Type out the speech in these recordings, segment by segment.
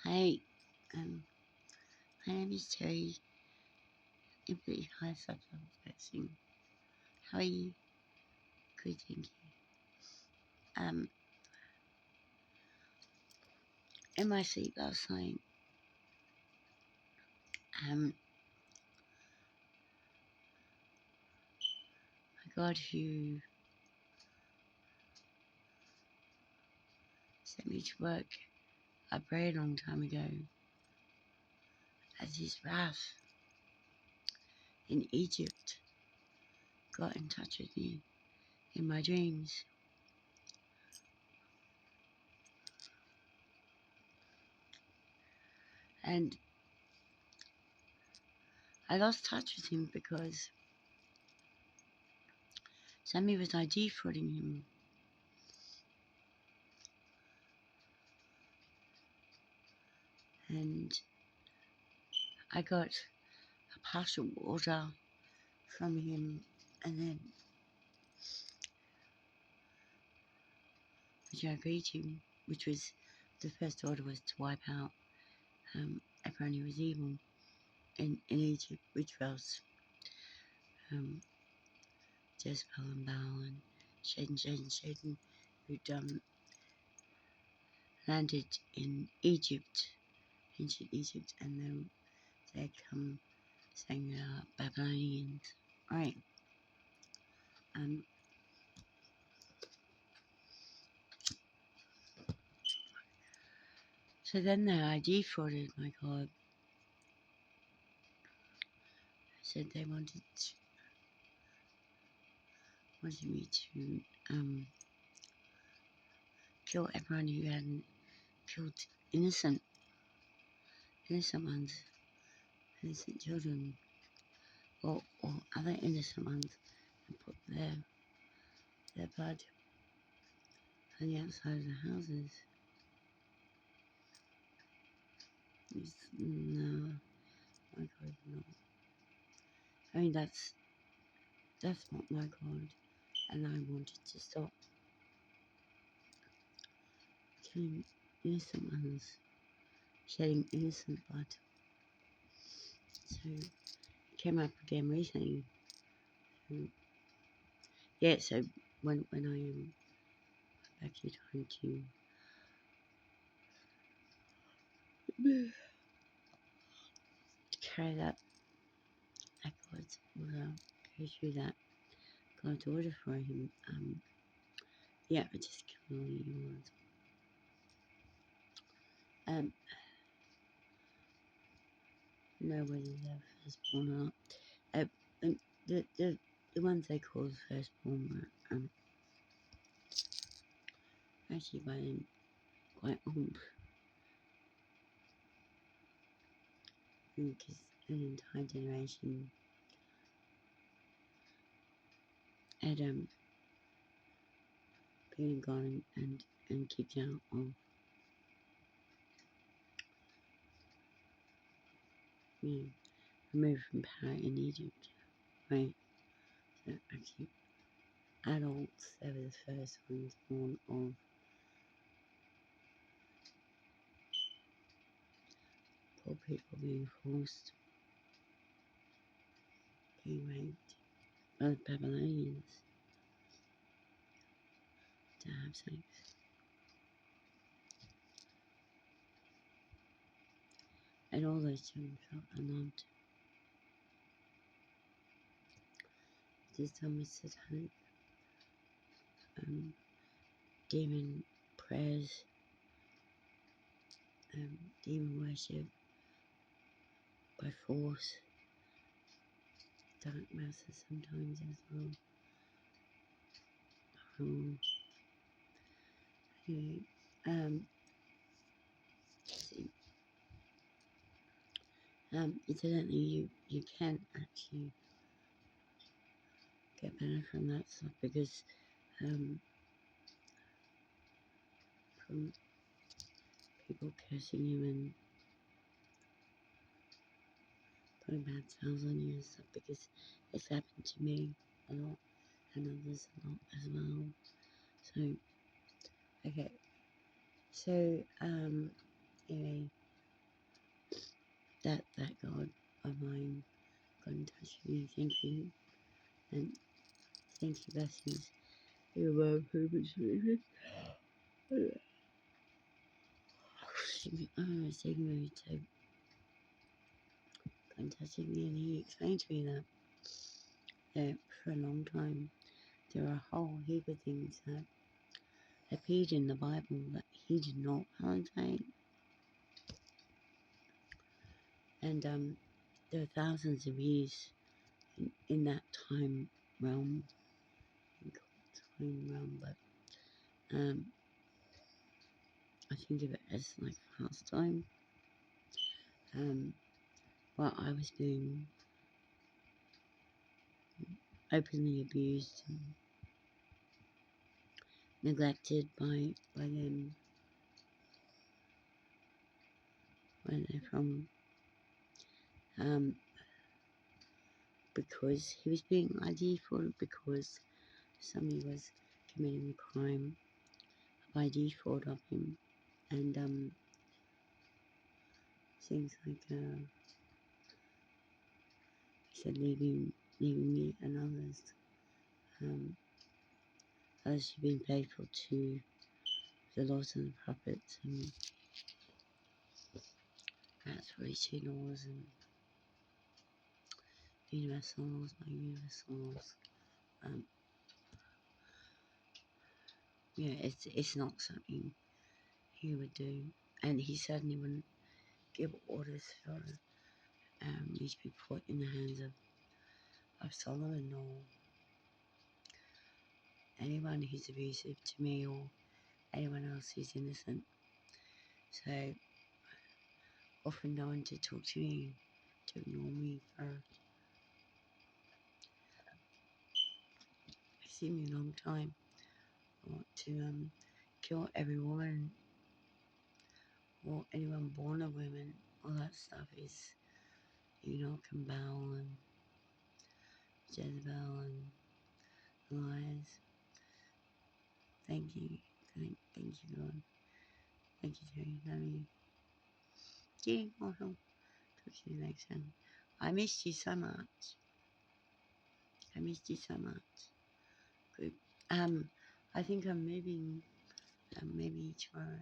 Hi, um, my name is Terry. Simply High Subtle Boxing. How are you? Good, thank you. Um, in my sleep last night, um, my God, who sent me to work a very long time ago, as his wrath in Egypt, got in touch with me in my dreams. And I lost touch with him because Sammy was ID frauding him. And I got a partial order from him, and then, which I agreed to, which was the first order was to wipe out everyone who was evil in Egypt, which was Jezebel and Baal and Shaitan, who'd landed in Egypt, ancient Egypt, and then they'd come saying they are Babylonians. Right. So then they ID frauded my God. Said they wanted me to kill everyone who hadn't killed innocent ones, innocent children, or other innocent ones, and put their blood on the outside of the houses. No, my God, no. I mean, that's not my God, and I wanted to stop killing innocent ones, shedding innocent blood. So it came up again recently. Yeah, so when I am actually trying to carry that God's order, go through that God's order for him, yeah, I just killed all the evil ones. Know whether they're firstborn or not. The ones they call firstborn were actually by then quite old, because an entire generation had been gone and kicked out of, removed from power in Egypt, right? So actually, adults, they were the first ones born of poor people being forced, being raped by the Babylonians to have sex. And all those children felt unloved. This time with satanic demon prayers, demon worship by force, dark masses sometimes as well. Anyway, see, incidentally, you can actually get better from that stuff, because from people cursing you and putting bad spells on you and stuff, because it's happened to me a lot and others a lot as well. So, okay, so anyway, you, thank you, and thank you, blessings. You're welcome, Jesus. It's taken me to contacted me, and he explained to me that for a long time there are a whole heap of things that appeared in the Bible that he did not validate, and there are thousands of years in that realm, but I think of it as like pastime. While I was being openly abused and neglected by them where they're from, because he was being ID'd for it, because somebody was committing a crime by default of him, and things like he said leaving me and others who've been faithful to the laws and the prophets, and that's 42 laws and universal laws, not universal laws. It's not something he would do, and he certainly wouldn't give orders for me to be put in the hands of Solomon or anyone who's abusive to me or anyone else who's innocent. So often no one to talk to me, to ignore me for a long time, or to kill every woman or anyone born a woman. All that stuff is Enoch and Baal and Jezebel and lies. Thank you. Thank you, God. Thank you, Terry. Love you. Gee, awesome. Talk to you next time. I missed you so much. Good. I think I'm moving maybe tomorrow.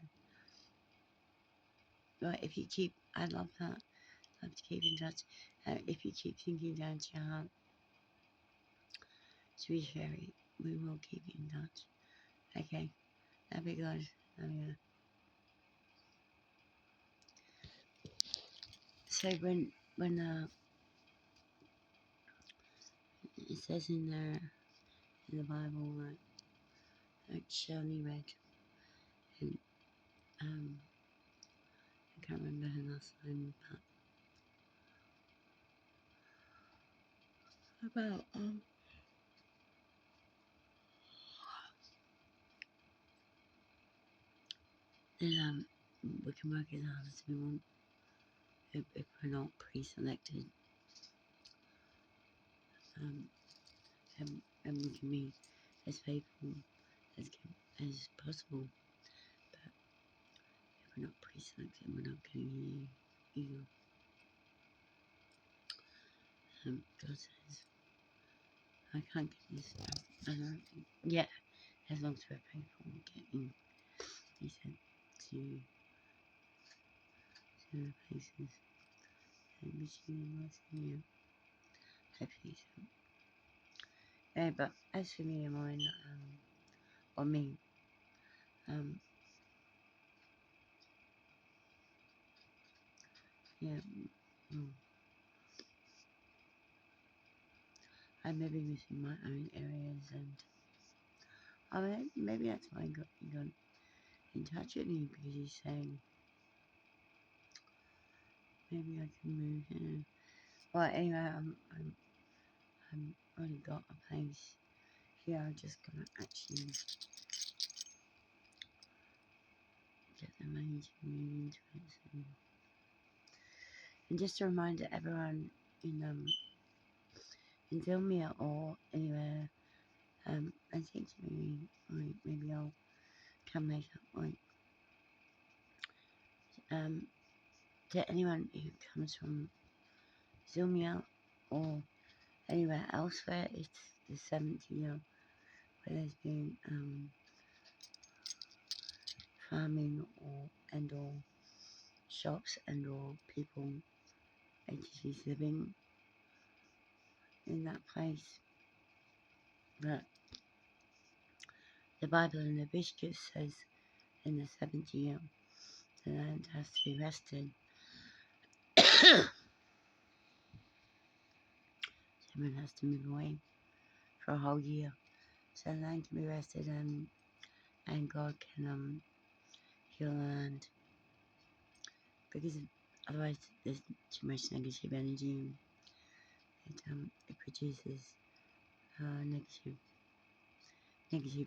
But if you keep, I'd love that. Love to keep in touch. If you keep thinking down to your heart, sweet Sherry, we will keep in touch. Okay. Love you guys. Love you. So when it says in there in the Bible like Shirley read, and I can't remember her last name, but about then we can work as hard as we want if we're not pre-selected, and we can be as faithful as possible. But if we're not pre-selected, we're not getting you. God says, I can't get this. I don't. Yeah, as long as we're faithful, we'll get in. He said to the places and between and blessing you. Hopefully so. Yeah, but as for me and mine, or me, yeah, I may be missing my own areas, and maybe that's why he got in touch with me, because he's saying maybe I can move here. Well, anyway, I'm already got a place here. I'm just gonna actually get the money to move into it. So. And just a reminder, everyone in Zilmia or anywhere, and think to me, like maybe I'll come make up like to anyone who comes from Zilmia or Anywhere elsewhere, it's the 7th year where there's been farming or shops and or people, entities living in that place. But the Bible in Leviticus says in the 7th year the land has to be rested. Someone has to move away for a whole year. So the land can be rested and God can heal the land. Because otherwise there's too much negative energy. It produces negative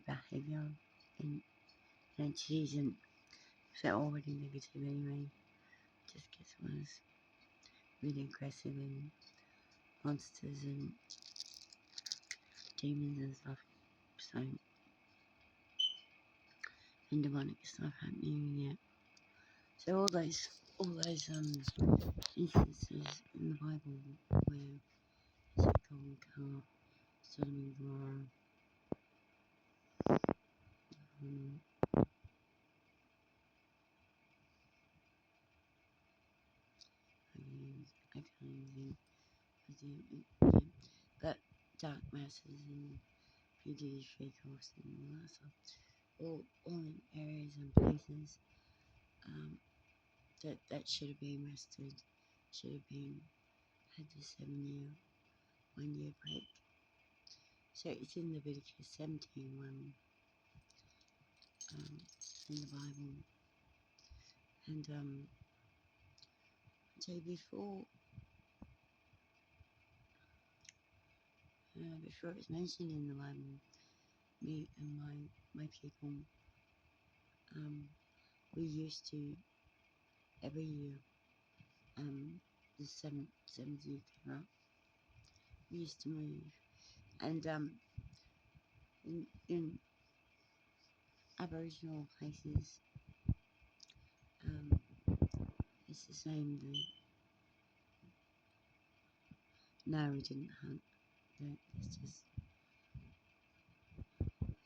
behaviour in entities, and if they're already negative anyway, it just gets worse. Really aggressive and monsters and demons and stuff. So and demonic stuff happening, yeah. So all those instances in the Bible where it's a golden calf, Sodom and Gomorrah, um, I can't even, but dark masses and PG fake horse and all that stuff, all in areas and places that should have been rested, should have been had the 7 year, 1 year break. So it's in Leviticus 17 in the Bible. And so before it was mentioned in the Bible, me and my people, we used to every year, the seventh year came up, we used to move, and in Aboriginal places, it's the same. No, we didn't hunt. It's just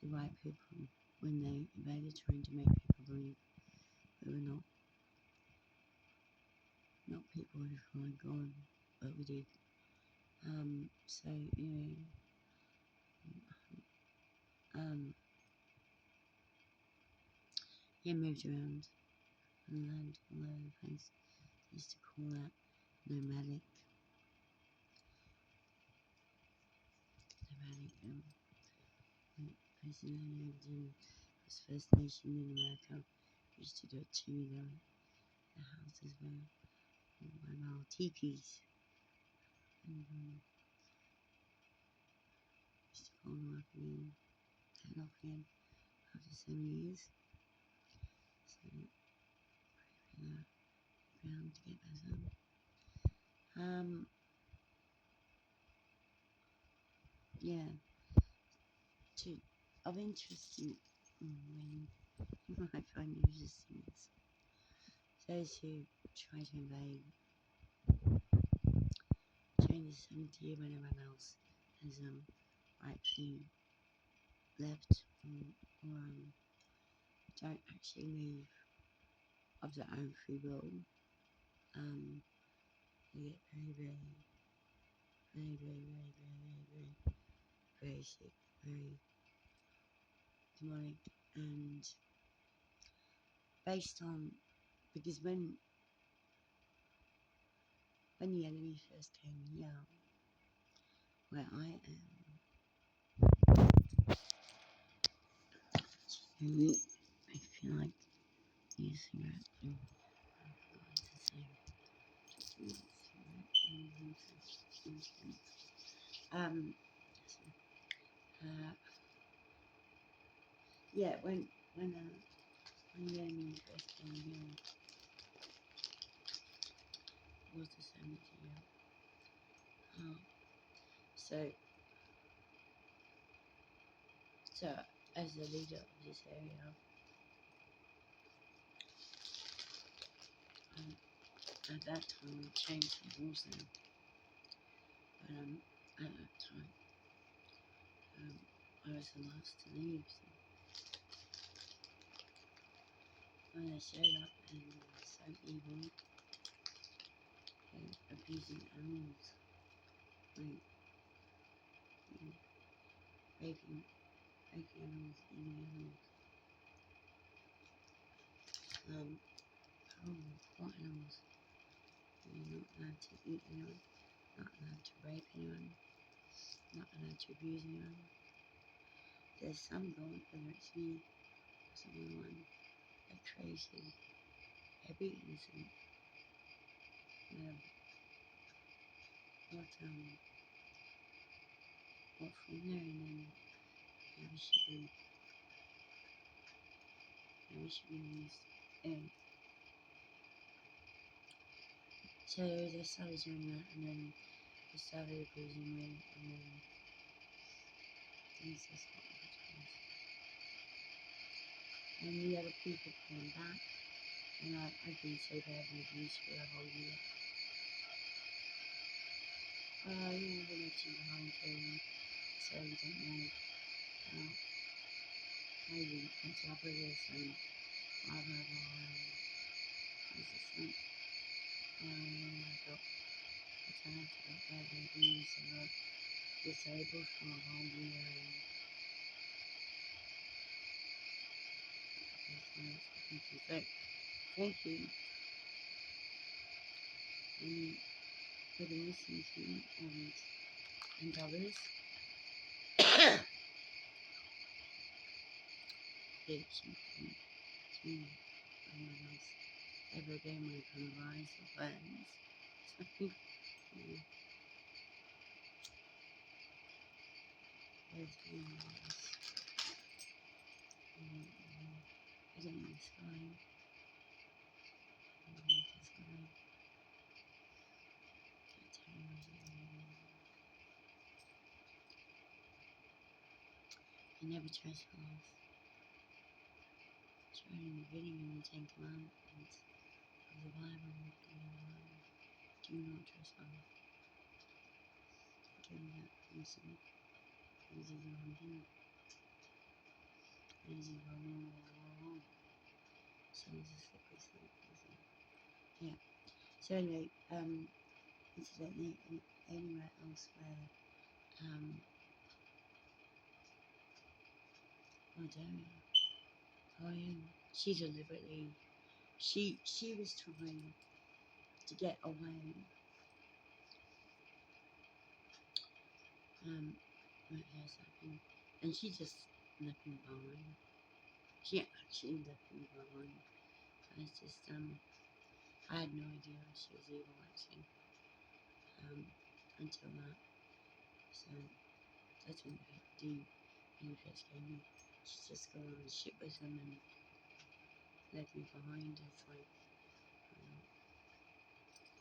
the white people, when they invaded, trying to make people believe we were not people who followed God, but we did. So anyway, yeah, moved around and land all over the place. They used to call that nomadic, places I lived in. Was First Nation in America. We used to do it too. The houses were by teepees, and used to go on off again, and off again after 7 years. So pray for the ground to get better. Yeah, of interest in when you might find interesting is those who try to invade during the 7th year when everyone else has rightfully left or don't actually leave of their own free will. They get very sick, very demonic, and based on, because when the enemy first came here, where I am, I feel like using it. Um, yeah, when the enemy first came here, was the 7th year. So as the leader of this area, at that time we changed the rules then. But at that time. I was the last to leave, so when I showed up and they were so evil, abusing animals, like, you know, raping animals, eating animals, horrible, poor animals. You're not allowed to eat anyone, not allowed to rape anyone, not allowed to abuse anyone. There's some God, whether it's me or someone that created every innocent, what from there, and then we should be used. And so they started doing that, and then they started abusing me, and then things just got much worse. And the other people came back, and I've been so badly abused for the whole year. I've been acting behind him, so we don't know how you on top of this, and blah blah blah. And it's just like, I got attacked, I got badly abused, I got disabled for a whole year, and that's why it's happened to me. So, thank you, for the listening to me, and others. It's important to me. No one else ever again will come rise or burns. So, yeah, there's one else. I don't know the sky. I don't know the sky. Can't tell you what it is. You never trespass. It's right in the video in the Ten Commandments of the Bible. Do not trespass. Okay, that person. This is wrong thing. This is wrong. So this is slippery slope. Yeah. So anyway, incidentally, anywhere else where, oh damn, oh yeah, she deliberately, she was trying to get away, with her something, and she just left me behind. She actually left me behind. I was just, I had no idea she was evil actually, until that. So that's when the interest came in. She just got on the ship with them and left me behind. It's like,